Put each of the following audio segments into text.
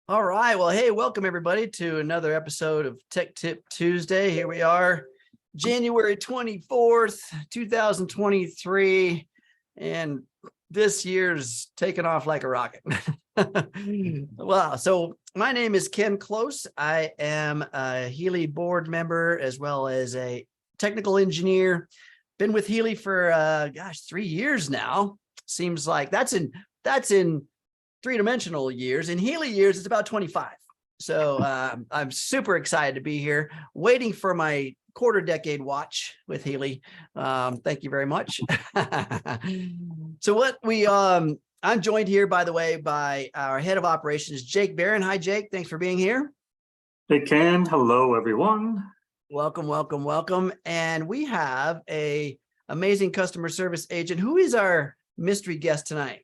All right. Well, hey, welcome everybody to another episode of Tech Tip Tuesday. Here we are, January 24th, 2023. And this year's taken off like a rocket. Wow. So my name is Ken Close. I am a Healy board member as well as a technical engineer. Been with Healy for 3 years now. Seems like that's in three-dimensional years. In Healy years, it's about 25. So I'm super excited to be here, waiting for my quarter-decade watch with Healy. Thank you very much. So I'm joined here, by the way, by our head of operations, Jake Barron. Hi, Jake. Thanks for being here. Hey, Ken. Hello, everyone. Welcome, welcome, welcome. And we have a amazing customer service agent. Who is our mystery guest tonight?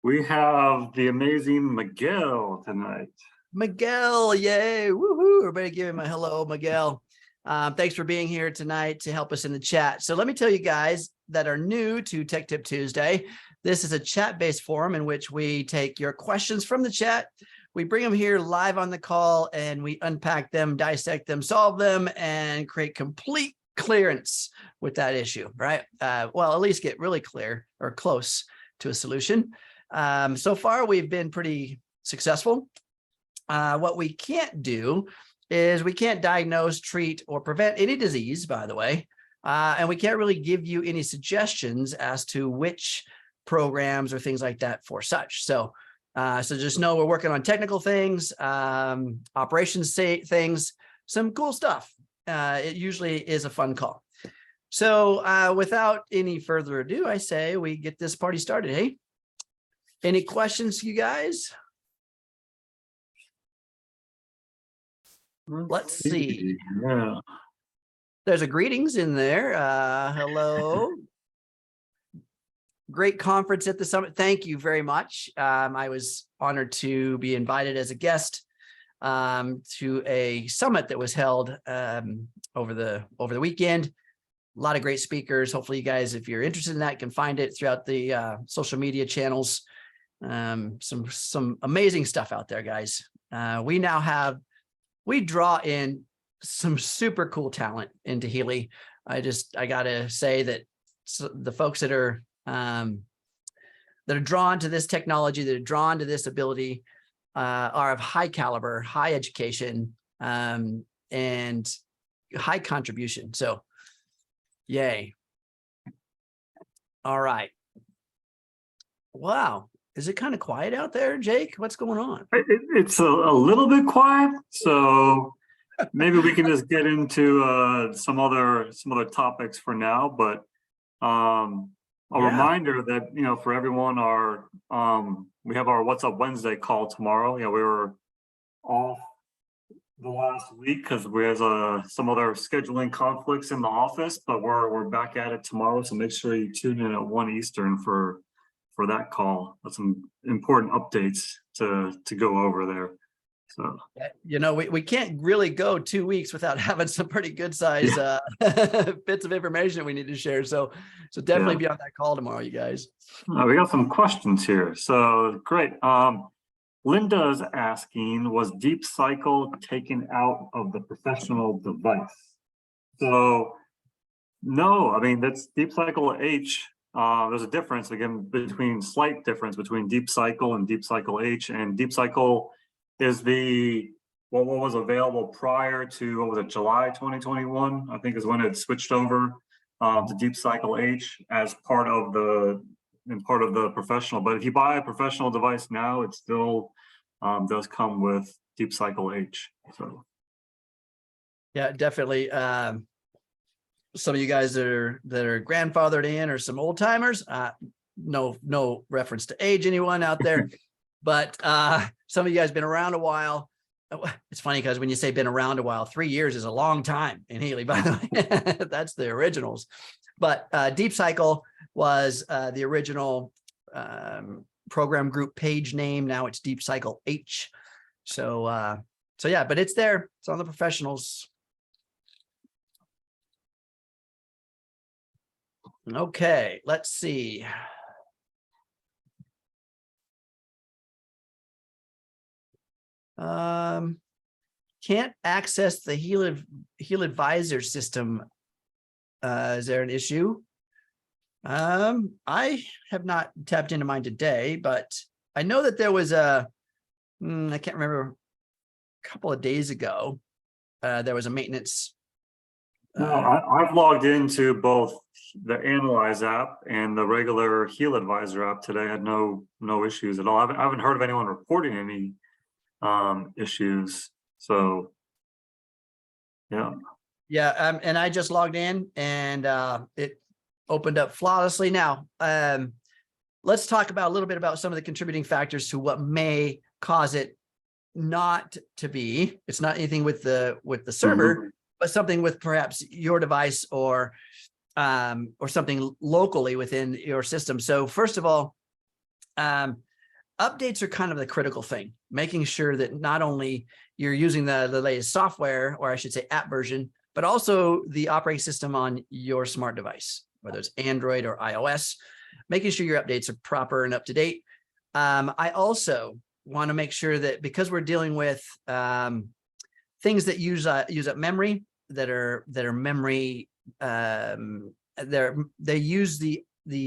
We have the amazing Miguel tonight. Miguel, yay, woohoo. Everybody give him a hello, Miguel. Thanks for being here tonight to help us in the chat. So let me tell you guys that are new to Tech Tip Tuesday, this is a chat-based forum in which we take your questions from the chat. We bring them here live on the call and we unpack them, dissect them, solve them, and create complete clearance with that issue, right? Well, at least get really clear or close to a solution. So far, we've been pretty successful. What we can't do is we can't diagnose, treat, or prevent any disease, by the way, and we can't really give you any suggestions as to which programs or things like that for such. So just know we're working on technical things, operations things, some cool stuff. It usually is a fun call. So without any further ado, I say we get this party started, hey? Any questions, you guys? Let's see. Yeah. There's a greetings in there. Hello. Great conference at the summit. Thank you very much. I was honored to be invited as a guest to a summit that was held over the weekend. A lot of great speakers. Hopefully you guys, if you're interested in that, can find it throughout the social media channels. Some amazing stuff out there, guys. We draw in some super cool talent into Healy. I gotta say that the folks that are drawn to this technology, that are drawn to this ability, are of high caliber, high education, and high contribution. So, yay! All right. Wow. Is it kind of quiet out there, Jake? What's going on? It's a little bit quiet, so maybe we can just get into some other topics for now. But reminder that for everyone, we have our What's Up Wednesday call tomorrow. We were off the last week because we have some other scheduling conflicts in the office, but we're back at it tomorrow. So make sure you tune in at 1 Eastern for that call. That's some important updates to go over there. So we can't really go 2 weeks without having some pretty good size bits of information we need to share. So definitely be on that call tomorrow, you guys. We got some questions here. So great. Linda's asking, was Deep Cycle taken out of the professional device? So no, I mean, that's Deep Cycle H. There's a difference, again, slight difference between Deep Cycle and Deep Cycle H. And Deep Cycle is what was available prior to, what was it, July 2021, I think is when it switched over to Deep Cycle H as part of the professional. But if you buy a professional device now, it still does come with Deep Cycle H. So yeah, definitely. Some of you guys that are grandfathered in, or some old timers, no reference to age anyone out there, but some of you guys been around a while. It's funny because when you say been around a while, 3 years is a long time in Healy, by the way. That's the originals. But Deep Cycle was the original program group page name. Now it's Deep Cycle H. So yeah, but it's there. It's on the professionals. Okay, let's see. Can't access the HealAdvisor system. Is there an issue? I have not tapped into mine today, but I know that there was I can't remember, a couple of days ago, there was a maintenance. No, I've logged into both the Analyze app and the regular HealAdvisor app today. I had no issues at all. I haven't heard of anyone reporting any issues. So yeah, and I just logged in and it opened up flawlessly. Now let's talk about a little bit about some of the contributing factors to what may cause it not to be. It's not anything with the server, but something with perhaps your device or something locally within your system. So first of all, updates are kind of the critical thing, making sure that not only you're using the latest software, or I should say app version, but also the operating system on your smart device, whether it's Android or iOS, making sure your updates are proper and up to date. I also want to make sure that, because we're dealing with things that use up memory, that are memory, they use the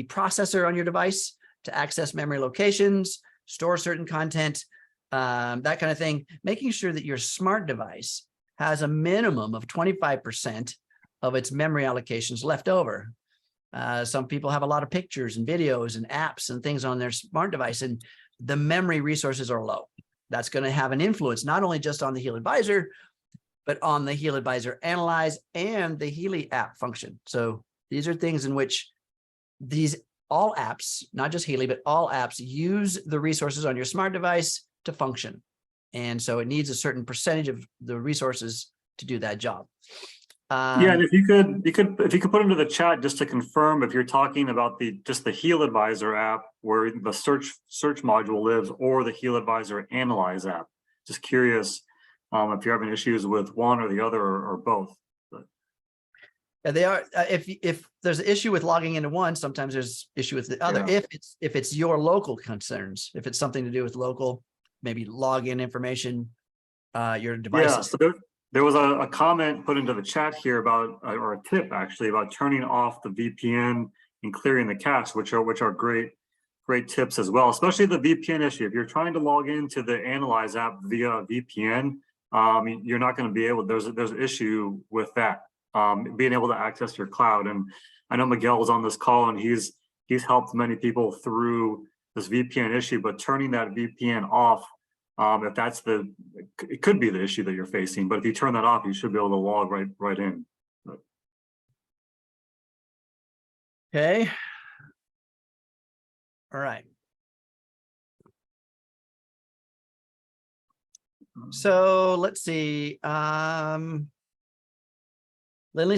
processor on your device to access memory locations, store certain content, that kind of thing, making sure that your smart device has a minimum of 25% of its memory allocations left over. Some people have a lot of pictures and videos and apps and things on their smart device, and the memory resources are low. That's going to have an influence not only just on the HealAdvisor, but on the HealAdvisor Analyze and the Healy app function. So these are things in which all apps, not just Healy, but all apps use the resources on your smart device to function. And so it needs a certain percentage of the resources to do that job. Yeah, and if you could put into the chat just to confirm if you're talking about just the HealAdvisor app where the search module lives, or the HealAdvisor Analyze app. Just curious if you're having issues with one or the other, or both. Yeah, they are. If there's an issue with logging into one, sometimes there's issue with the other. Yeah. If it's your local concerns, if it's something to do with local, maybe login information, your devices. Yeah, so there was a comment put into the chat here about, or a tip actually, about turning off the VPN and clearing the cache, which are great tips as well, especially the VPN issue. If you're trying to log into the Analyze app via VPN, you're not going to be able. There's an issue with that, being able to access your cloud. And I know Miguel was on this call, and he's helped many people through this VPN issue. But turning that VPN off, if that's it could be the issue that you're facing, but if you turn that off, you should be able to log right in. Okay. All right. So let's see. Lindley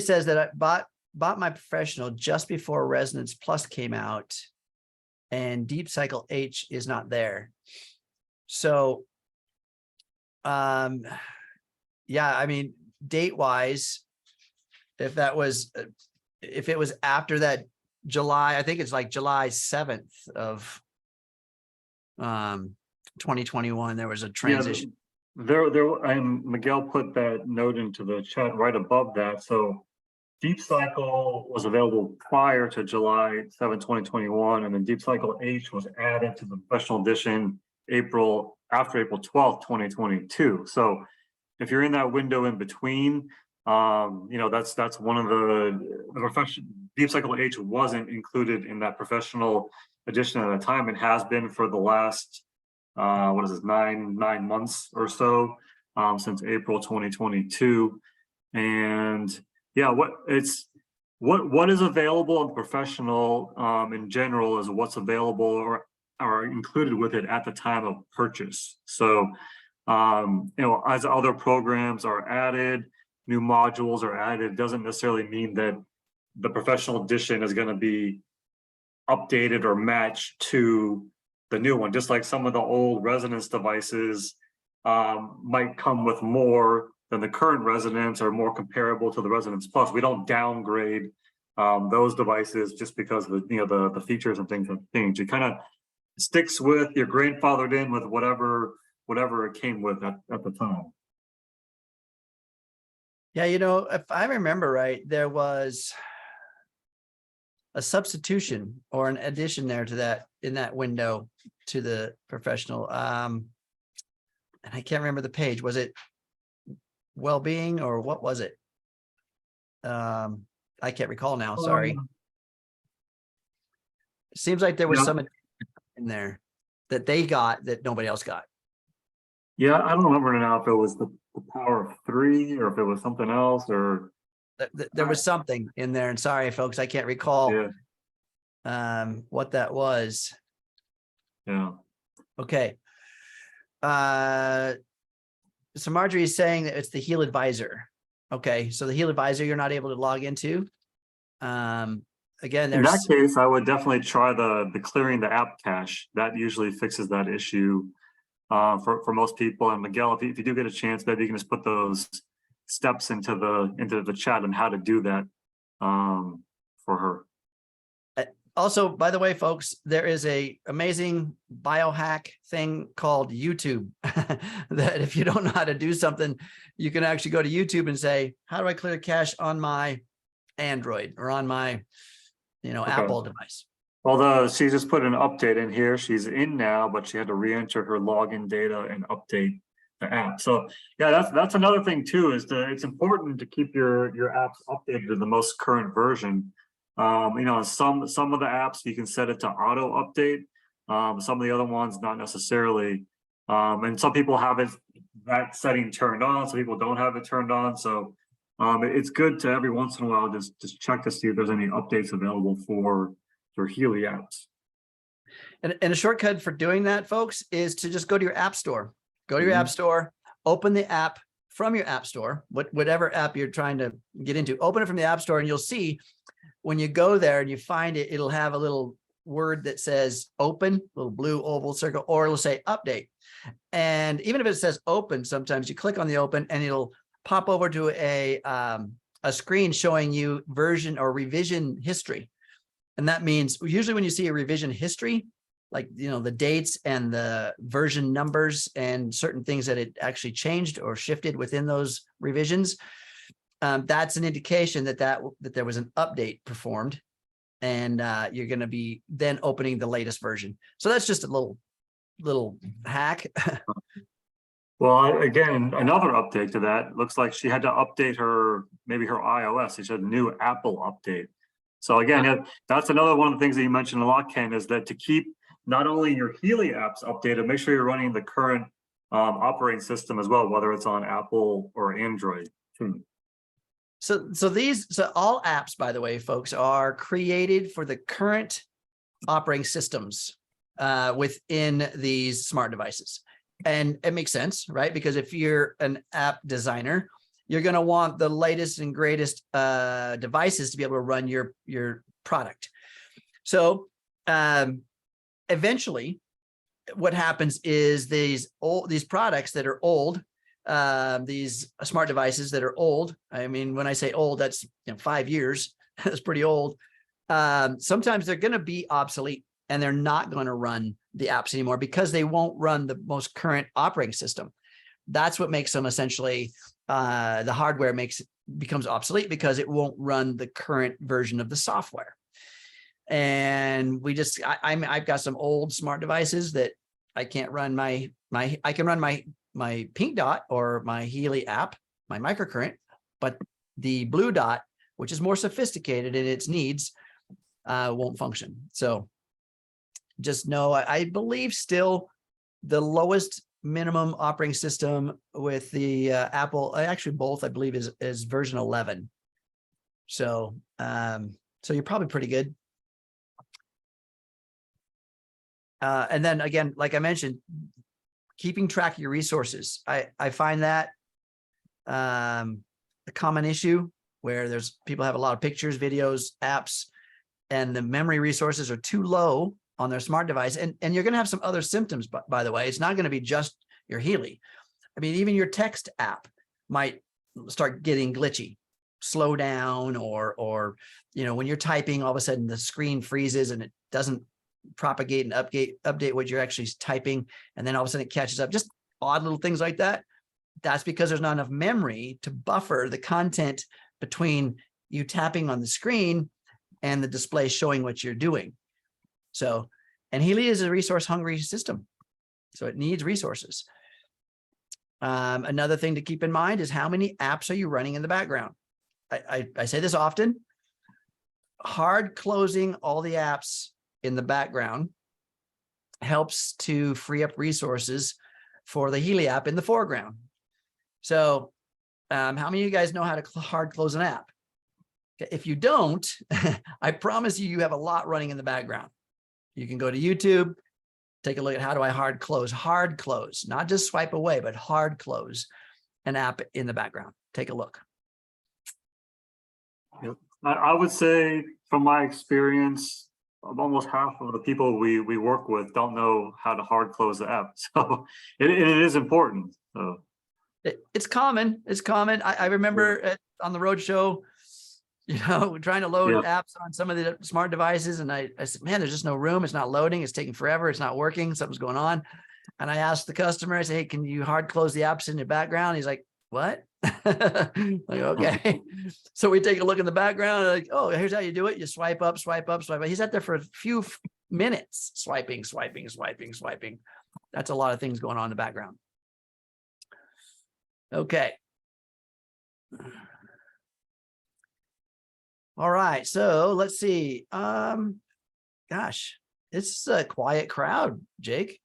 says that I bought my professional just before Resonance Plus came out, and Deep Cycle H is not there. So, yeah, I mean, date-wise, if it was after that July, I think it's like July 7th of 2021, there was a transition. Yeah, and Miguel put that note into the chat right above that. So Deep Cycle was available prior to July 7, 2021, and then Deep Cycle H was added to the professional edition after April 12th, 2022. So if you're in that window in between, that's one of the professional. Deep Cycle H wasn't included in that professional edition at the time, and has been for the last nine months or so, since April 2022. And yeah, what is available in professional in general is what's available or included with it at the time of purchase. So as other programs are added, new modules are added, it doesn't necessarily mean that the professional edition is going to be updated or matched to the new one. Just like some of the old Resonance devices might come with more than the current Resonance, or more comparable to the Resonance Plus. We don't downgrade those devices just because the features and things have changed. It kind of sticks with, you're grandfathered in with whatever whatever it came with at the time. Yeah, you know, if I remember right, there was a substitution or an addition there to that in that window to the professional. And I can't remember the page. Was it well-being or what was it? I can't recall now. Sorry. Seems like there was some in there that they got that nobody else got. Yeah, I don't remember now if it was the power of 3 or if it was something else or there was something in there. And sorry, folks, I can't recall what that was. Yeah. Okay. So Marjorie is saying that it's the HealAdvisor. Okay, so the HealAdvisor you're not able to log into. Again, in that case, I would definitely try the clearing the app cache. That usually fixes that issue for most people. And Miguel, if you do get a chance, maybe you can just put those steps into the chat on how to do that for her. Also, by the way, folks, there is a amazing biohack thing called YouTube that if you don't know how to do something, you can actually go to YouTube and say, how do I clear cache on my Android or on my, Apple device? Although she just put an update in here, she's in now, but she had to re-enter her login data and update the app. So yeah, that's another thing too, is it's important to keep your apps updated to the most current version. Some of the apps you can set it to auto update. Some of the other ones not necessarily. And some people have that setting turned on, some people don't have it turned on. So it's good to every once in a while just check to see if there's any updates available for Healy apps. And a shortcut for doing that, folks, is to just go to your app store. Go to your app store, open the app from your app store, whatever app you're trying to get into, open it from the app store, and you'll see when you go there and you find it, it'll have a little word that says open, little blue oval circle, or it'll say update. And even if it says open, sometimes you click on the open and it'll pop over to a screen showing you version or revision history. And that means usually when you see a revision history, like, the dates and the version numbers and certain things that it actually changed or shifted within those revisions, that's an indication that there was an update performed, and you're going to be then opening the latest version. So that's just a little hack. Well, again, another update to that, looks like she had to update maybe her iOS. She had a new Apple update. So again, that's another one of the things that you mentioned a lot, Ken, is that to keep not only your Healy apps updated, make sure you're running the current operating system as well, whether it's on Apple or Android too. So all apps, by the way, folks, are created for the current operating systems within these smart devices. And it makes sense, right? Because if you're an app designer, you're going to want the latest and greatest devices to be able to run your product. So eventually, what happens is these products that are old, these smart devices that are old. I mean, when I say old, that's 5 years. That's pretty old. Sometimes they're going to be obsolete and they're not going to run the apps anymore because they won't run the most current operating system. That's what makes them essentially the hardware becomes obsolete because it won't run the current version of the software. And I've got some old smart devices that I can't run I can run my Pink Dot or my Healy app, my microcurrent, but the Blue Dot, which is more sophisticated in its needs, won't function. So just know, I believe still the lowest minimum operating system with the Apple, actually both, I believe is version 11. So, so you're probably pretty good. And then again, like I mentioned, keeping track of your resources. I find that a common issue where people have a lot of pictures, videos, apps, and the memory resources are too low on their smart device. And you're going to have some other symptoms, by the way. It's not going to be just your Healy. I mean, even your text app might start getting glitchy, slow down, or when you're typing, all of a sudden the screen freezes and it doesn't propagate and update what you're actually typing, and then all of a sudden it catches up. Just odd little things like that, that's because there's not enough memory to buffer the content between you tapping on the screen and the display showing what you're doing. So, and Healy is a resource hungry system, so it needs resources. Another thing to keep in mind is how many apps are you running in the background? I say this often. Hard closing all the apps in the background helps to free up resources for the Healy app in the foreground. So how many of you guys know how to hard close an app? If you don't, I promise you, you have a lot running in the background. You can go to YouTube, take a look at how do I hard close, not just swipe away, but hard close an app in the background. Take a look. Yep. I would say from my experience, almost half of the people we work with don't know how to hard close the app. So it is important. So. It's common. It's common. I remember on the road show, trying to load apps on some of the smart devices. And I said, man, there's just no room. It's not loading. It's taking forever. It's not working. Something's going on. And I asked the customer, I said, hey, can you hard close the apps in the background? He's like, what? Like, okay. So we take a look in the background. Like, oh, here's how you do it. You swipe up, swipe up, swipe up. He's out there for a few minutes, swiping. That's a lot of things going on in the background. Okay. All right. So let's see. Gosh, it's a quiet crowd, Jake.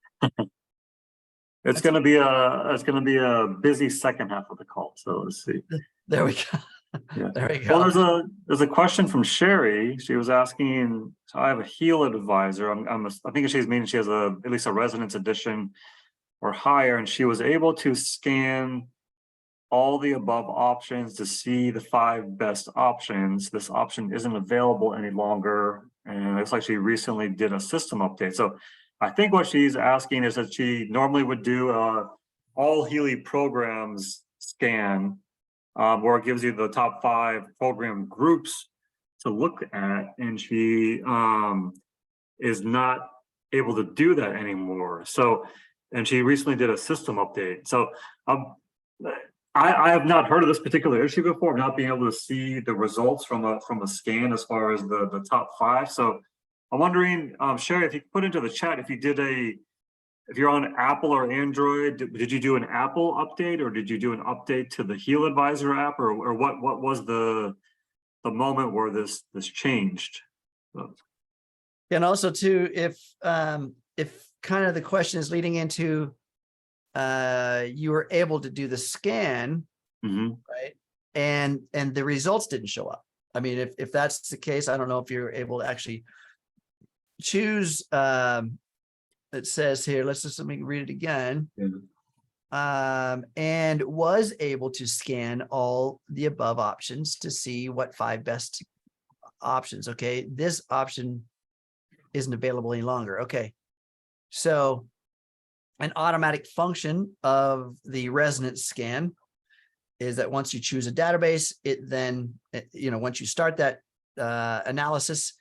It's going to be a busy second half of the call. So let's see. There we go. Yeah. There we go. Well, there's a question from Sherry. She was asking. So I have a HealAdvisor. I think she's meaning she has at least a Residence Edition or higher, and she was able to scan all the above options to see the 5 best options. This option isn't available any longer, and it looks like she recently did a system update. So I think what she's asking is that she normally would do all Healy Programs scan, where it gives you the top 5 program groups to look at, and she is not able to do that anymore. So, and she recently did a system update. So I have not heard of this particular issue before, not being able to see the results from a scan as far as the top 5. So I'm wondering, Sherry, if you could put into the chat, if you're on Apple or Android, did you do an Apple update, or did you do an update to the HealAdvisor app, or what was the moment where this changed? And also too, if kind of the question is leading into you were able to do the scan, right? And the results didn't show up. I mean, if that's the case, I don't know if you're able to actually choose. It says here, let me read it again. And was able to scan all the above options to see what 5 best options. Okay, this option isn't available any longer. Okay, so an automatic function of the resonance scan is that once you choose a database, it then, once you start that analysis,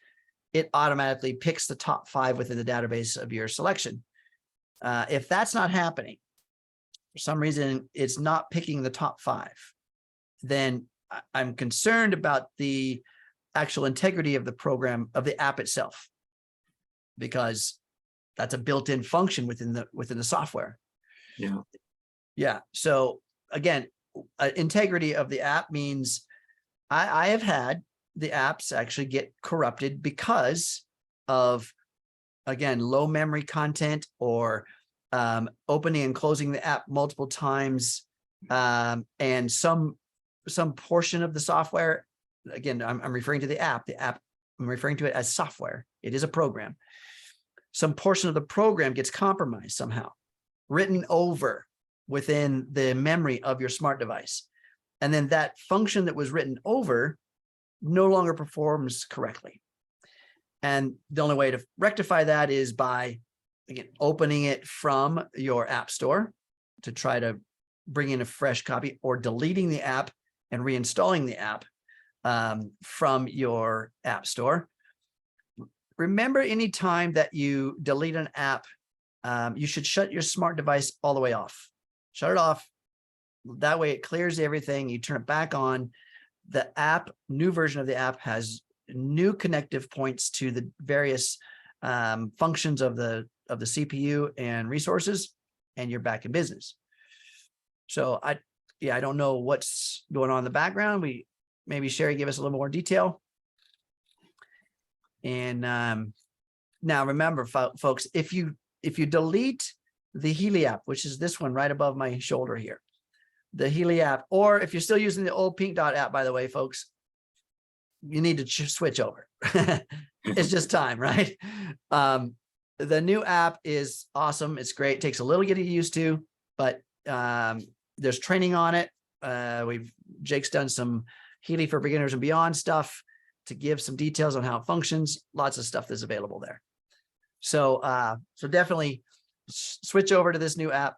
it automatically picks the top 5 within the database of your selection. If that's not happening, for some reason, it's not picking the top 5, then I'm concerned about the actual integrity of the program, of the app itself, because that's a built-in function within the software. Yeah. So again, integrity of the app means I have had the apps actually get corrupted because of, again, low memory content, or opening and closing the app multiple times, and some portion of the software. Again, I'm referring to the app. I'm referring to it as software. It is a program. Some portion of the program gets compromised somehow, written over within the memory of your smart device. And then that function that was written over no longer performs correctly. And the only way to rectify that is by, again, opening it from your app store to try to bring in a fresh copy, or deleting the app and reinstalling the app from your app store. Remember, anytime that you delete an app, you should shut your smart device all the way off. shut it off. That way it clears everything. You turn it back on. The app, new version of the app has new connective points to the various functions of the CPU and resources, and you're back in business. So I don't know what's going on in the background. Maybe Sherry give us a little more detail. And now remember, folks, if you delete the Healy app, which is this one right above my shoulder here, the Healy app, or if you're still using the old Pink Dot app, by the way, folks, you need to switch over. It's just time, right? The new app is awesome. It's great. It takes a little getting used to, but there's training on it. Jake's done some Healy for Beginners and Beyond stuff to give some details on how it functions. Lots of stuff that's available there. So definitely switch over to this new app.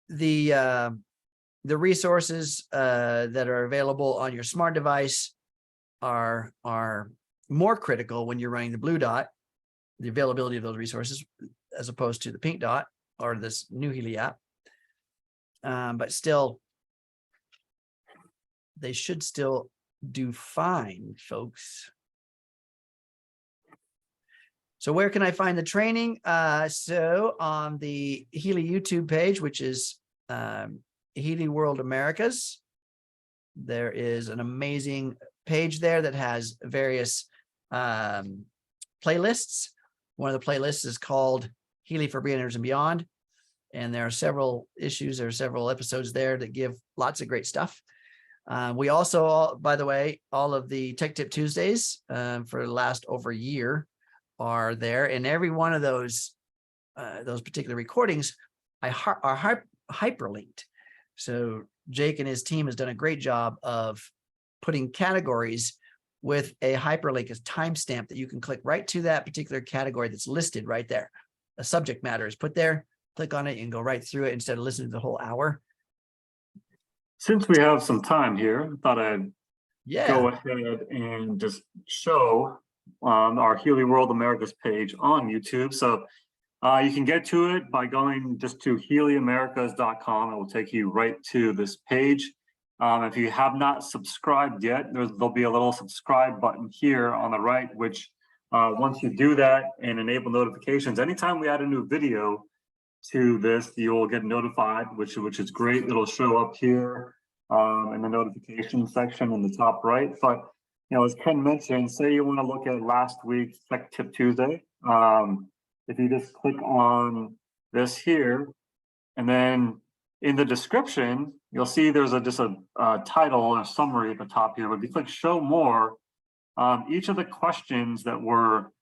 The resources that are available on your smart device are more critical when you're running the Blue Dot, the availability of those resources, as opposed to the Pink Dot or this new Healy app. But still, they should still do fine, folks. So where can I find the training? So on the Healy YouTube page, which is Healy World Americas, there is an amazing page there that has various playlists. One of the playlists is called Healy for Beginners and Beyond. And there are several issues, there are several episodes there that give lots of great stuff. We also, by the way, all of the Tech Tip Tuesdays for the last over a year are there. And every one of those particular recordings are hyperlinked. So Jake and his team has done a great job of putting categories with a hyperlink as timestamp that you can click right to that particular category that's listed right there. A subject matter is put there, click on it and go right through it instead of listening to the whole hour. Since we have some time here, I thought I'd go ahead and just show our Healy World Americas page on YouTube. So you can get to it by going just to HealyAmericas.com. It will take you right to this page. If you have not subscribed yet, there'll be a little subscribe button here on the right, which once you do that and enable notifications, anytime we add a new video to this, you'll get notified, which is great. It'll show up here in the notification section in the top right. But as Ken mentioned, say you want to look at last week's Tech Tip Tuesday. If you just click on this here, and then in the description, you'll see there's just a title or a summary at the top here. But if you click Show More, each of the questions that were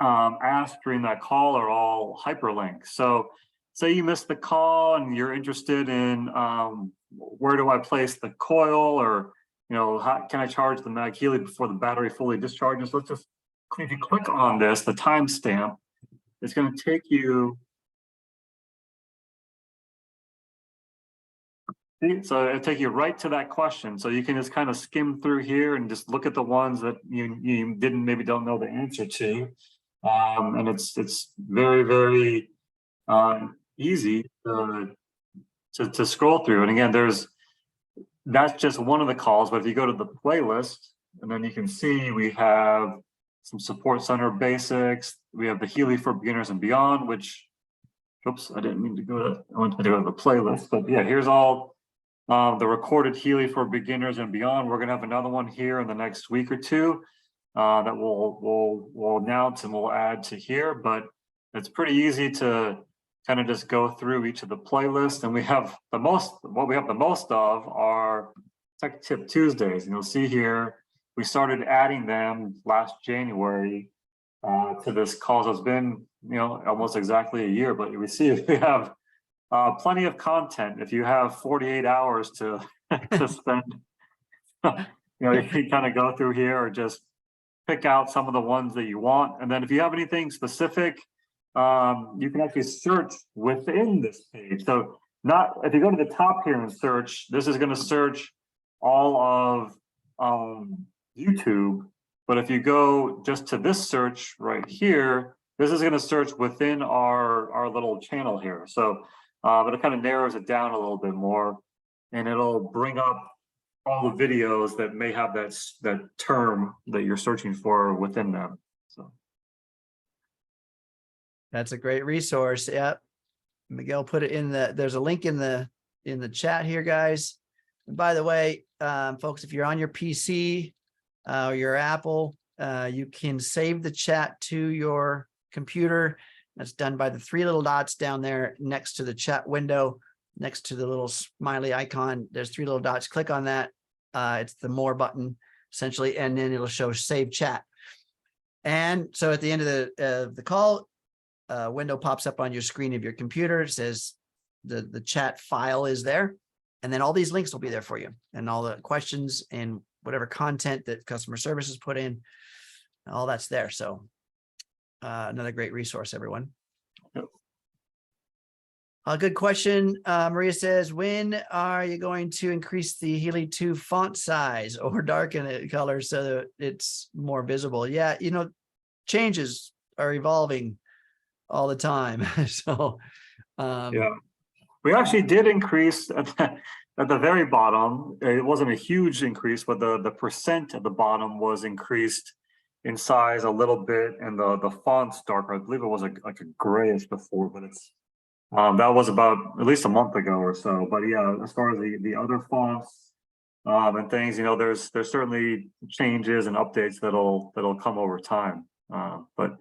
asked during that call are all hyperlinked. So say you missed the call and you're interested in where do I place the coil, or how can I charge the MagHealy before the battery fully discharges? Let's just, if you click on this, the timestamp, it's going to take you. So it'll take you right to that question. So you can just kind of skim through here and just look at the ones that you maybe don't know the answer to. And it's very, very easy to scroll through. And again, that's just one of the calls. But if you go to the playlist, and then you can see we have some support center basics. We have the Healy for Beginners and Beyond, which, oops, I didn't mean to go to, I went to go to the playlist. But yeah, here's all the recorded Healy for Beginners and Beyond. We're gonna have another one here in the next week or two that we'll announce and we'll add to here. But it's pretty easy to kind of just go through each of the playlists. And we have what we have the most of are Tech Tip Tuesdays. And you'll see here, we started adding them last January to this call. So it's been, almost exactly a year, but we see we have plenty of content. If you have 48 hours to spend, you can kind of go through here or just pick out some of the ones that you want. And then if you have anything specific, you can actually search within this page. So if you go to the top here and search, this is going to search all of YouTube. But if you go just to this search right here, this is going to search within our little channel here. So but it kind of narrows it down a little bit more, and it'll bring up all the videos that may have that term that you're searching for within them. So That's a great resource. Yep. Miguel put it in there's a link in the chat here, guys. And by the way, folks, if you're on your PC or your Apple, you can save the chat to your computer. That's done by the three little dots down there next to the chat window, next to the little smiley icon. There's three little dots. Click on that. It's the more button essentially, and then it'll show save chat. And so at the end of the call, window pops up on your screen of your computer. It says the chat file is there, and then all these links will be there for you, and all the questions and whatever content that customer service has put in, all that's there. So another great resource, everyone. Yep. A good question. Maria says, when are you going to increase the Healy 2 font size or darken it color so that it's more visible? Yeah, changes are evolving all the time. So yeah, we actually did increase at the very bottom. It wasn't a huge increase, but the percent at the bottom was increased in size a little bit, and the font's darker. I believe it was like a grayish before, but it's that was about at least a month ago or so. But yeah, as far as the other fonts and things, there's certainly changes and updates that'll come over time. But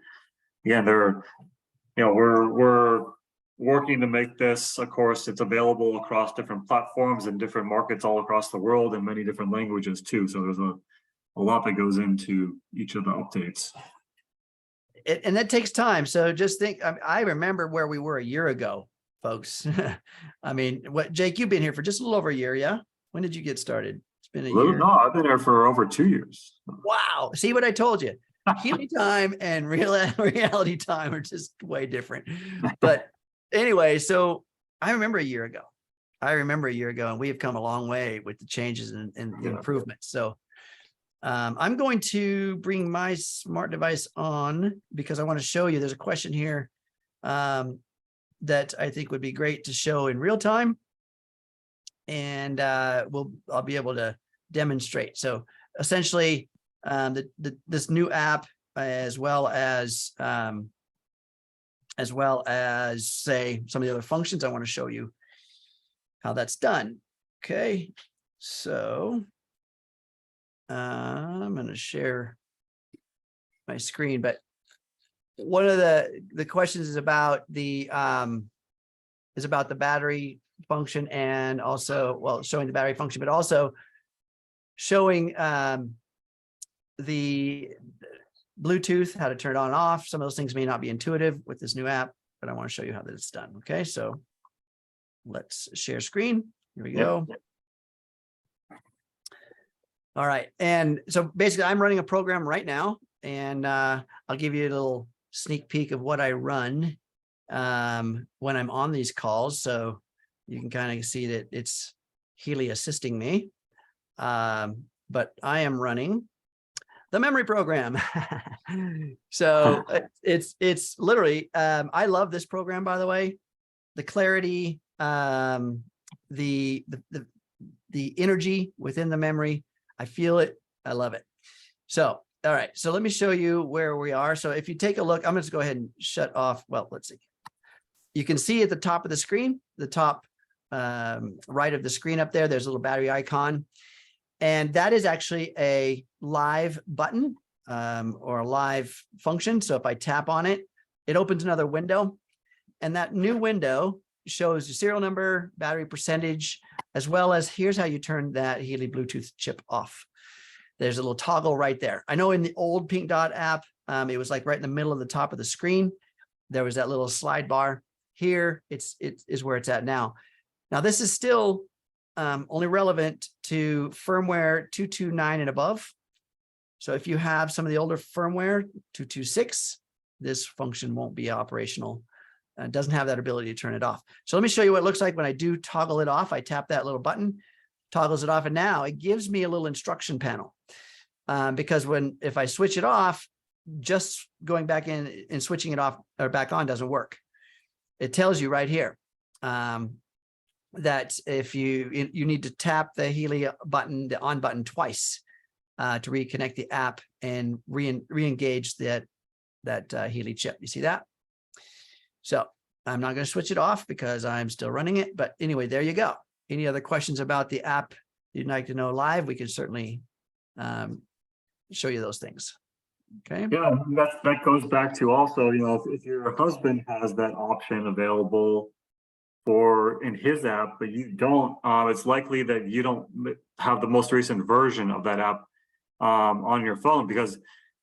yeah, we're working to make this, of course, it's available across different platforms and different markets all across the world, and many different languages too. So there's a lot that goes into each of the updates. And that takes time. So just think, I remember where we were a year ago, folks. I mean, Jake, you've been here for just a little over a year, yeah? When did you get started? It's been a year. No, I've been here for over 2 years. Wow. See what I told you? Healy time and reality time are just way different. But anyway, so I remember a year ago, and we have come a long way with the changes and the improvements. So I'm going to bring my smart device on because I want to show you, there's a question here that I think would be great to show in real time. And I'll be able to demonstrate. So essentially this new app, as well as say some of the other functions, I want to show you how that's done. Okay, so I'm going to share my screen, but one of the questions is about the battery function, and also, well, showing the battery function, but also showing the Bluetooth, how to turn it on and off. Some of those things may not be intuitive with this new app, but I want to show you how that it's done. Okay, so let's share screen. Here we go. All right, and so basically I'm running a program right now, and I'll give you a little sneak peek of what I run when I'm on these calls, so you can kind of see that it's Healy assisting me. But I am running the memory program. So it's literally, I love this program, by the way. The clarity, the energy within the memory, I feel it, I love it. So, all right, so let me show you where we are. So if you take a look, I'm going to go ahead and shut off. Well, let's see. You can see at the top of the screen, the top right of the screen up there, there's a little battery icon. And that is actually a live button or a live function. So if I tap on it, it opens another window. And that new window shows your serial number, battery percentage, as well as here's how you turn that Healy Bluetooth chip off. There's a little toggle right there. I know in the old Pink Dot app, it was like right in the middle of the top of the screen. There was that little slide bar. Here, it is where it's at now. Now, this is still only relevant to firmware 229 and above. So if you have some of the older firmware 226, this function won't be operational. It doesn't have that ability to turn it off. So let me show you what it looks like when I do toggle it off. I tap that little button, toggles it off, and now it gives me a little instruction panel. Because if I switch it off, just going back in and switching it off or back on doesn't work. It tells you right here that if you need to tap the Healy button, the on button twice to reconnect the app and re-engage that Healy chip. You see that? So I'm not going to switch it off because I'm still running it. But anyway, there you go. Any other questions about the app you'd like to know live? We can certainly show you those things. Okay. Yeah, that goes back to also, if your husband has that option available in his app, but you don't, it's likely that you don't have the most recent version of that app on your phone, because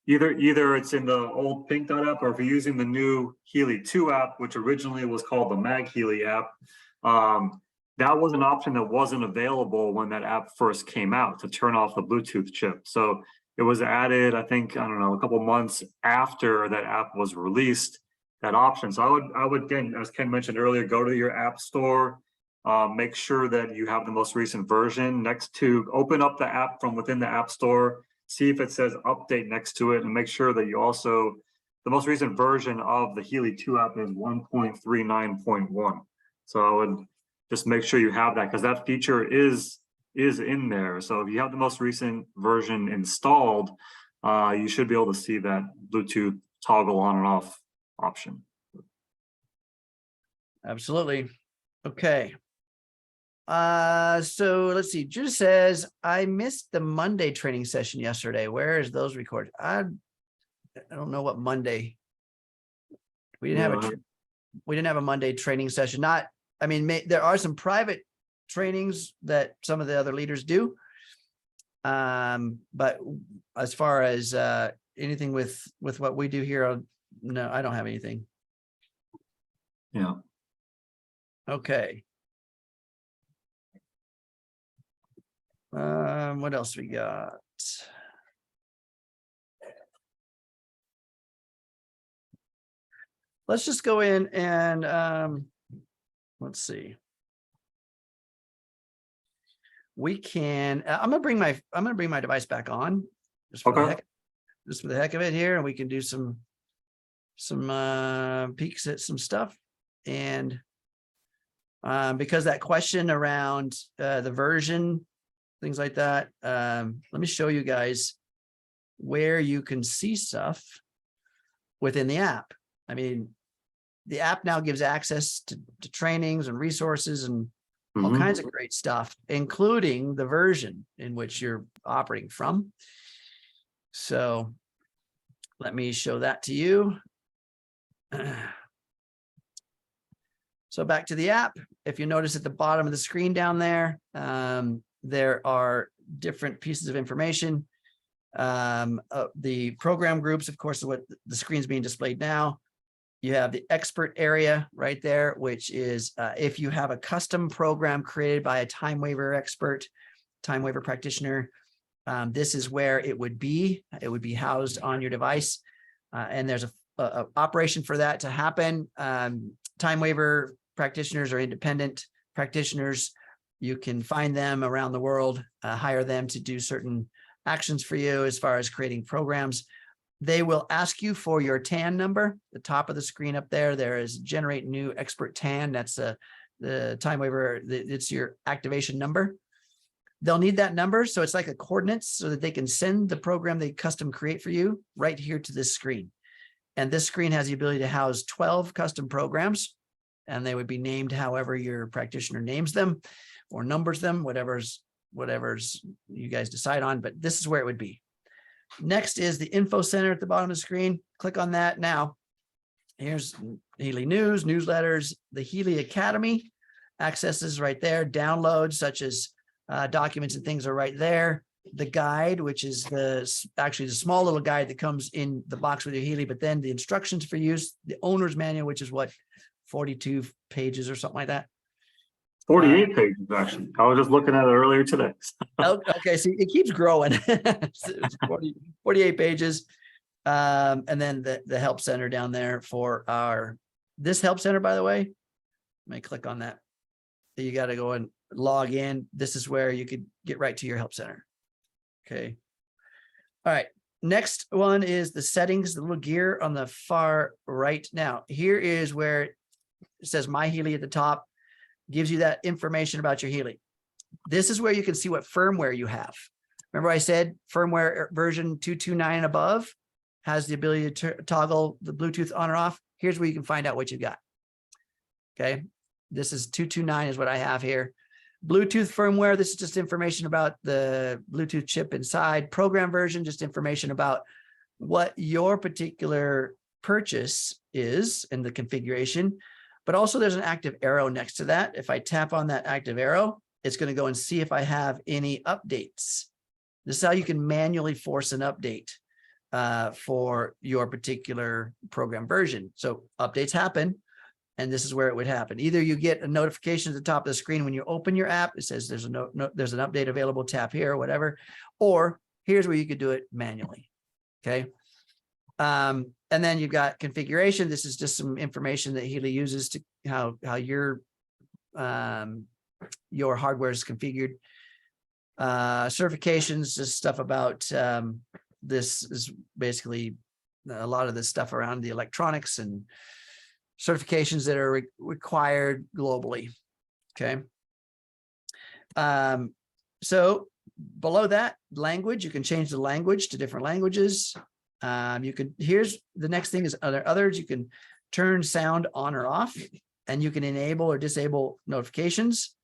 either it's in the old Pink Dot app, or if you're using the new Healy 2 app, which originally was called the MagHealy app, that was an option that wasn't available when that app first came out, to turn off the Bluetooth chip. So it was added, I think, I don't know, a couple months after that app was released, that option. So I would again, as Ken mentioned earlier, go to your app store, make sure that you have the most recent version. Next to open up the app from within the app store, see if it says update next to it, and make sure that you also, the most recent version of the Healy 2 app is 1.39.1. So I would just make sure you have that, because that feature is in there. So if you have the most recent version installed, you should be able to see that Bluetooth toggle on and off option. Absolutely. Okay. So let's see. Judah says, I missed the Monday training session yesterday. Where is those recorded? I don't know what Monday. We didn't have a Monday training session. There are some private trainings that some of the other leaders do. But as far as anything with what we do here, no, I don't have anything. Yeah. Okay. What else we got? Let's just go in and let's see. We can. I'm gonna bring my device back on just for the heck of it here, and we can do some peeks at some stuff. And because that question around the version, things like that, let me show you guys where you can see stuff within the app. I mean, the app now gives access to trainings and resources and all kinds of great stuff, including the version in which you're operating from. So let me show that to you. So back to the app. If you notice at the bottom of the screen down there, there are different pieces of information. The program groups, of course, is what the screen's being displayed now. You have the expert area right there, which is if you have a custom program created by a time waiver expert, time waiver practitioner, this is where it would be. It would be housed on your device. And there's a operation for that to happen. Time waiver practitioners are independent practitioners. You can find them around the world, hire them to do certain actions for you as far as creating programs. They will ask you for your TAN number. The top of the screen up there, there is generate new expert TAN. That's the time waiver. It's your activation number. They'll need that number. So it's like a coordinates so that they can send the program they custom create for you right here to this screen. And this screen has the ability to house 12 custom programs, and they would be named however your practitioner names them or numbers them, whatever's you guys decide on, but this is where it would be. Next is the info center at the bottom of the screen. Click on that now. Here's Healy News, newsletters, the Healy Academy. Access is right there. Downloads such as documents and things are right there. The guide, which is actually the small little guide that comes in the box with your Healy, but then the instructions for use, the owner's manual, which is what, 42 pages or something like that. 48 pages, actually. I was just looking at it earlier today. Okay, so it keeps growing. It's 48 pages. And then the help center down there for this help center, by the way, let me click on that. You got to go and log in. This is where you could get right to your help center. Okay. All right. next one is the settings, the little gear on the far right. Now, here is where it says MagHealy at the top, gives you that information about your Healy. This is where you can see what firmware you have. Remember I said firmware version 229 and above has the ability to toggle the Bluetooth on or off. Here's where you can find out what you've got. Okay, this is 229 is what I have here. Bluetooth firmware, this is just information about the Bluetooth chip inside. Program version, just information about what your particular purchase is and the configuration. But also there's an active arrow next to that. If I tap on that active arrow, it's going to go and see if I have any updates. This is how you can manually force an update for your particular program version. So updates happen, and this is where it would happen. Either you get a notification at the top of the screen when you open your app, it says there's there's an update available, tap here or whatever, or here's where you could do it manually. Okay. And then you've got configuration. This is just some information that Healy uses to how your hardware is configured. Certifications, just stuff about this is basically a lot of this stuff around the electronics and certifications that are required globally. Okay. So below that, language, you can change the language to different languages. Here's the next thing is others. You can turn sound on or off, and you can enable or disable notifications.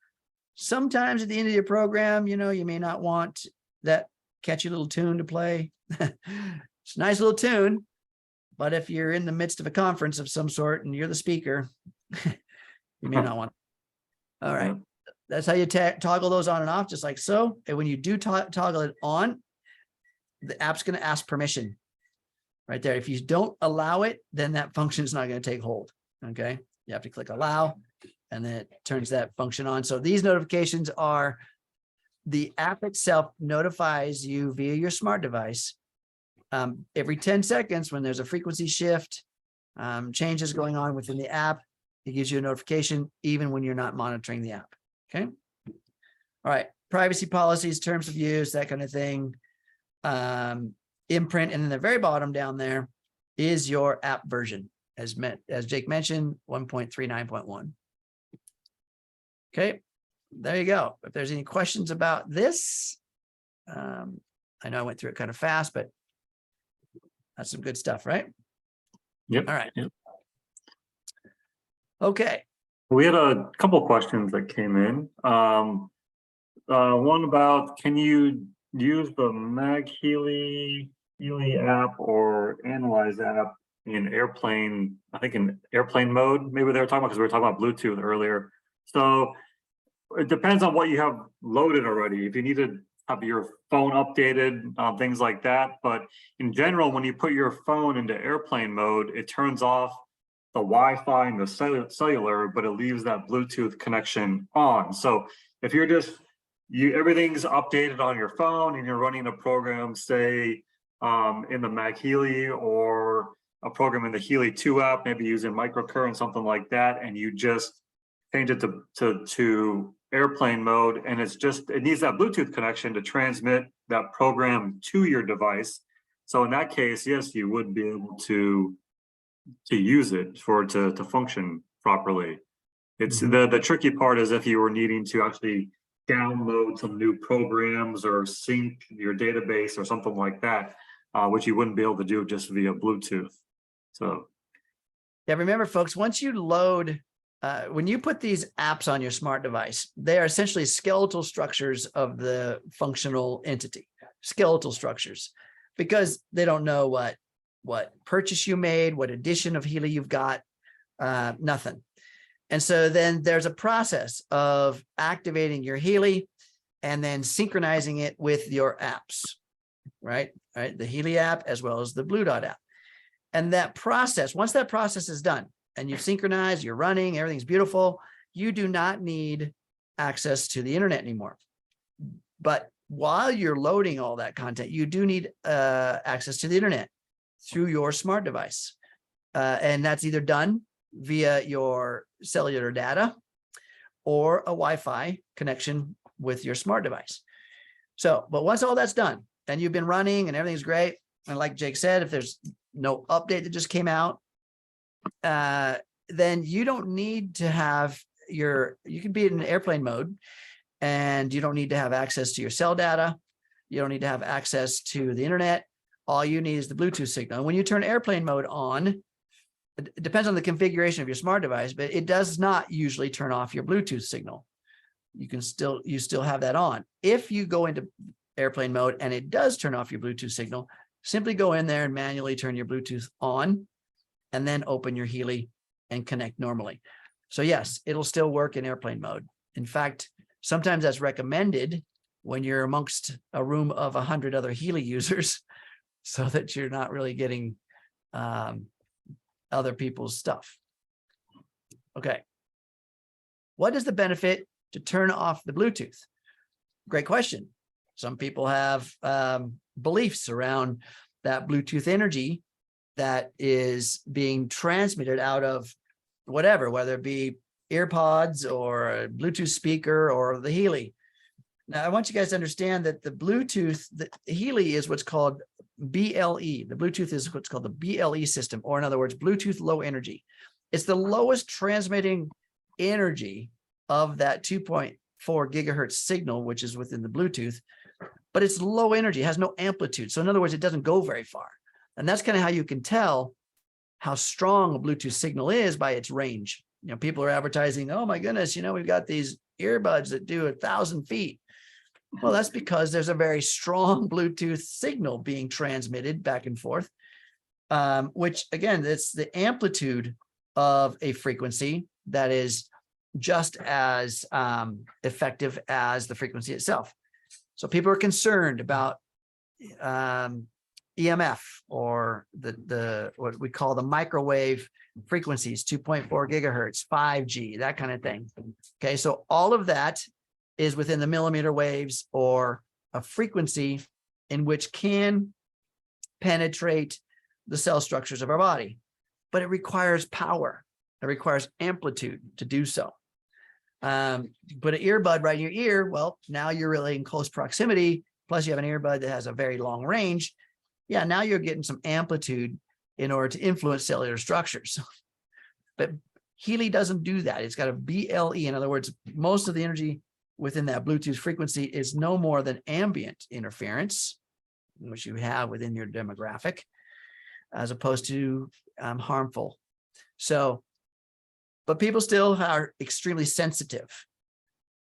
Sometimes at the end of your program, you may not want that catchy little tune to play. It's a nice little tune, but if you're in the midst of a conference of some sort and you're the speaker, you may not want it. All right. That's how you toggle those on and off, just like so. And when you do toggle it on, the app's going to ask permission right there. If you don't allow it, then that function is not going to take hold. Okay. You have to click allow, and then it turns that function on. So these notifications are the app itself notifies you via your smart device every 10 seconds when there's a frequency shift, changes going on within the app. It gives you a notification even when you're not monitoring the app. Okay. All right. Privacy policies, terms of use, that kind of thing. Imprint, and then the very bottom down there is your app version, as Jake mentioned, 1.39.1. Okay, there you go. If there's any questions about this, I know I went through it kind of fast, but that's some good stuff, right? Yep. All right. Yep. Okay. We had a couple of questions that came in. One about, can you use the MagHealy app or Analyze app in airplane, I think in airplane mode, maybe they were talking about, because we were talking about Bluetooth earlier. So it depends on what you have loaded already. If you need to have your phone updated, things like that. But in general, when you put your phone into airplane mode, it turns off the Wi-Fi and the cellular, but it leaves that Bluetooth connection on. So if you're everything's updated on your phone and you're running a program, say in the MagHealy or a program in the Healy 2 app, maybe using microcurrent, something like that, and you just change it to airplane mode, and it needs that Bluetooth connection to transmit that program to your device. So in that case, yes, you would be able to use it for it to function properly. It's the tricky part is if you were needing to actually download some new programs or sync your database or something like that, which you wouldn't be able to do just via Bluetooth. So yeah, remember folks, once you load, when you put these apps on your smart device, they are essentially skeletal structures of the functional entity, skeletal structures, because they don't know what purchase you made, what edition of Healy you've got, nothing. And so then there's a process of activating your Healy and then synchronizing it with your apps, right? The Healy app as well as the Blue Dot app. And that process, once that process is done and you've synchronized, you're running, everything's beautiful, you do not need access to the internet anymore. But while you're loading all that content, you do need access to the internet through your smart device. And that's either done via your cellular data or a Wi-Fi connection with your smart device. So, but once all that's done and you've been running and everything's great, And like Jake said, if there's no update that just came out, then you don't need to have you can be in airplane mode and you don't need to have access to your cell data. You don't need to have access to the internet. All you need is the Bluetooth signal. And when you turn airplane mode on, it depends on the configuration of your smart device, but it does not usually turn off your Bluetooth signal. You still have that on. If you go into airplane mode and it does turn off your Bluetooth signal, simply go in there and manually turn your Bluetooth on and then open your Healy and connect normally. So yes, it'll still work in airplane mode. In fact, sometimes that's recommended when you're amongst a room of 100 other Healy users, so that you're not really getting other people's stuff. Okay. What is the benefit to turn off the Bluetooth? Great question. Some people have beliefs around that Bluetooth energy that is being transmitted out of whatever, whether it be earpods or a Bluetooth speaker or the Healy. Now, I want you guys to understand that the Bluetooth, the Healy is what's called BLE. The Bluetooth is what's called the BLE system, or in other words, Bluetooth low energy. It's the lowest transmitting energy of that 2.4 gigahertz signal, which is within the Bluetooth, but it's low energy, it has no amplitude. So in other words, it doesn't go very far. And that's kind of how you can tell how strong a Bluetooth signal is by its range. You know, people are advertising, oh my goodness, you know, we've got these earbuds that do 1,000 feet. Well, that's because there's a very strong Bluetooth signal being transmitted back and forth, which again, it's the amplitude of a frequency that is just as effective as the frequency itself. So people are concerned about EMF, or the what we call the microwave frequencies, 2.4 gigahertz, 5G, that kind of thing. Okay, so all of that is within the millimeter waves, or a frequency in which can penetrate the cell structures of our body, but it requires power. It requires amplitude to do so. Put an earbud right in your ear. Well, now you're really in close proximity. Plus you have an earbud that has a very long range. Yeah, now you're getting some amplitude in order to influence cellular structures. But Healy doesn't do that. It's got a BLE. In other words, most of the energy within that Bluetooth frequency is no more than ambient interference, which you have within your demographic, as opposed to harmful. So, but people still are extremely sensitive.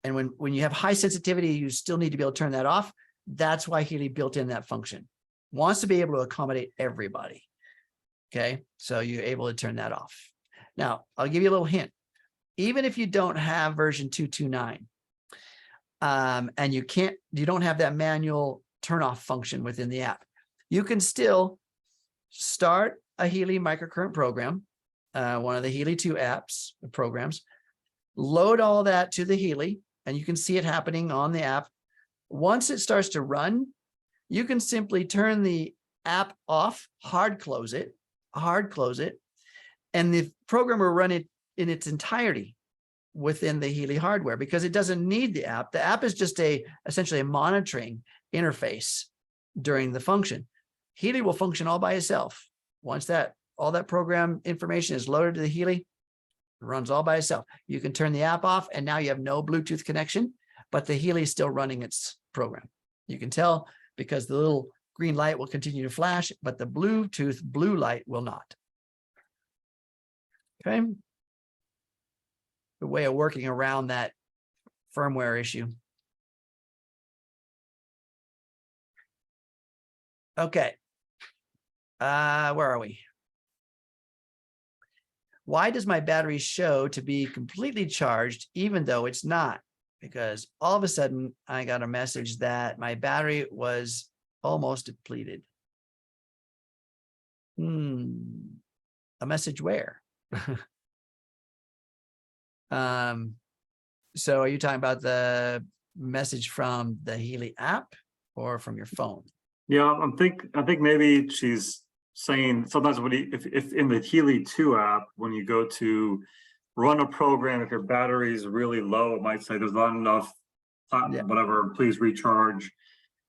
And when you have high sensitivity, you still need to be able to turn that off. That's why Healy built in that function. Wants to be able to accommodate everybody. Okay, so you're able to turn that off. Now, I'll give you a little hint. Even if you don't have version 229, and you don't have that manual turn off function within the app, you can still start a Healy microcurrent program, one of the Healy 2 apps programs, load all that to the Healy, and you can see it happening on the app. Once it starts to run, you can simply turn the app off, hard close it, and the program will run it in its entirety within the Healy hardware, because it doesn't need the app. The app is just essentially a monitoring interface during the function. Healy will function all by itself. Once all that program information is loaded to the Healy, it runs all by itself. You can turn the app off, and now you have no Bluetooth connection, but the Healy is still running its program. You can tell because the little green light will continue to flash, but the Bluetooth blue light will not. Okay. The way of working around that firmware issue. Okay. Where are we? Why does my battery show to be completely charged even though it's not? Because all of a sudden I got a message that my battery was almost depleted. A message where? So are you talking about the message from the Healy app or from your phone? Yeah, I think maybe she's saying sometimes if in the Healy 2 app, when you go to run a program, if your battery is really low, it might say there's not enough, whatever, please recharge.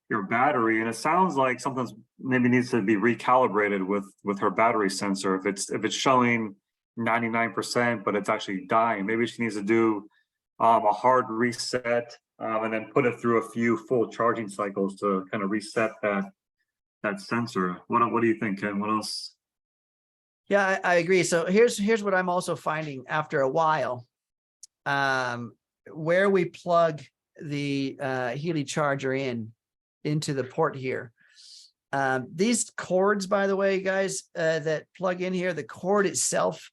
your battery, and it sounds like something's maybe needs to be recalibrated with her battery sensor. If it's showing 99%, but it's actually dying, maybe she needs to do a hard reset, and then put it through a few full charging cycles to kind of reset that sensor. What do you think, Ken? What else? Yeah, I agree. So here's what I'm also finding after a while. Where we plug the Healy charger into the port here. These cords, by the way, guys, that plug in here, the cord itself,